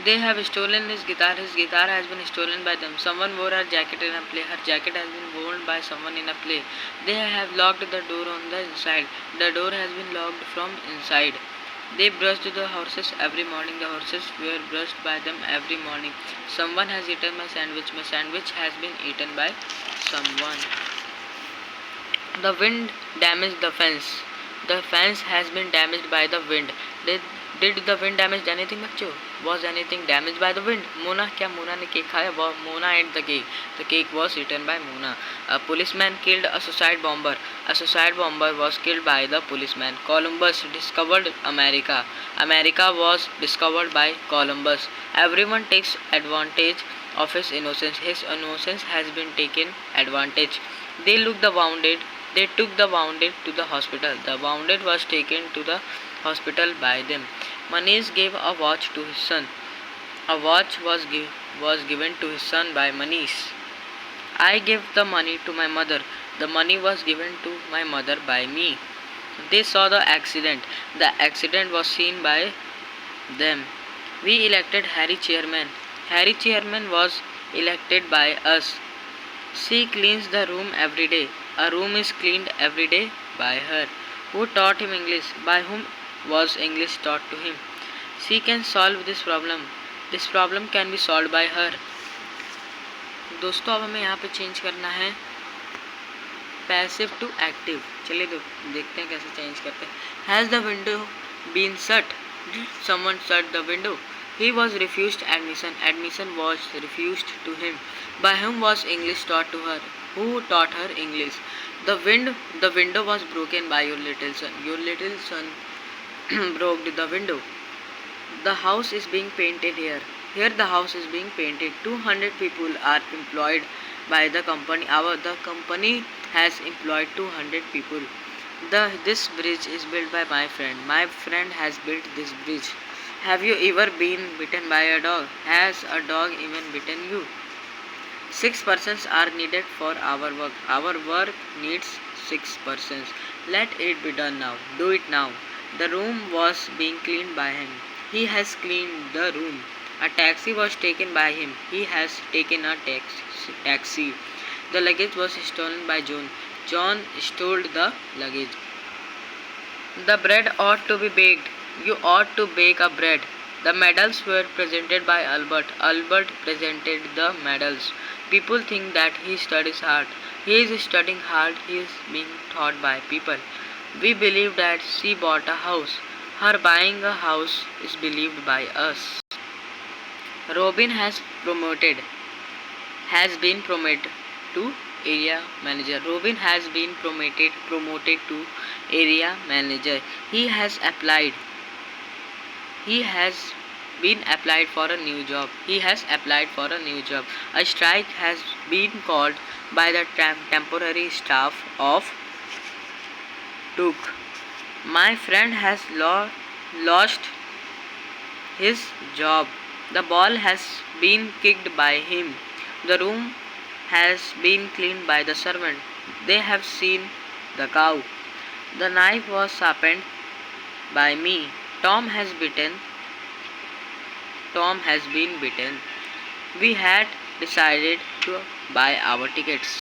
They have stolen his guitar. His guitar has been stolen by them. Someone wore her jacket in a play. Her jacket has been worn by someone in a play. They have locked the door on the inside. The door has been locked from inside. They brushed the horses every morning. The horses were brushed by them every morning. Someone has eaten my sandwich. My sandwich has been eaten by someone. The wind damaged the fence. The fence has been damaged by the wind. Did did the wind damage anything, बच्चों? Was anything damaged by the wind? Mona, क्या मोना ने cake खाया? Mona ate the cake. The cake was eaten by Mona. A policeman killed a suicide bomber. A suicide bomber was killed by the policeman. Columbus discovered America. America was discovered by Columbus. Everyone takes advantage of his innocence. His innocence has been taken advantage. They look the wounded. They took the wounded to the hospital. The wounded was taken to the hospital by them. Manish gave a watch to his son. A watch was given to his son by Manish. I gave the money to my mother. The money was given to my mother by me. They saw the accident. The accident was seen by them. We elected Harry chairman. Harry chairman was elected by us. She cleans the room every day. A room is cleaned every day by her. Who taught him English? By whom was English taught to him? She can solve this problem. This problem can be solved by her. दोस्तों अब हमें यहाँ पे change करना है passive to active. चलिए देखते हैं कैसे चेंज करते हैं. Has the window been shut? Did someone shut the window? He was refused admission. Admission was refused to him. By whom was English taught to her? Who taught her English? The window was broken by your little son. Your little son broke the window. The house is being painted here. Here the house is being painted. 200 people are employed by the company. The company has employed 200 people. This bridge is built by my friend. My friend has built this bridge. Have you ever been bitten by a dog? Has a dog even bitten you? 6 persons are needed for our work. Our work needs 6 persons. Let it be done now. Do it now. The room was being cleaned by him. He has cleaned the room. A taxi was taken by him. He has taken a taxi. The luggage was stolen by John. John stole the luggage. The bread ought to be baked. You ought to bake a bread. The medals were presented by Albert. Albert presented the medals. People think that he studies hard. He is studying hard. He is being taught by people. We believe that she bought a house. Her buying a house is believed by us. Robin has been promoted to area manager. Robin has been promoted to area manager. He has applied. He has been applied for a new job. He has applied for a new job. A strike has been called by the temporary staff of Took. My friend has lost his job. The ball has been kicked by him. The room has been cleaned by the servant. They have seen the cow. The knife was sharpened by me. Tom has been bitten. We had decided to buy our tickets.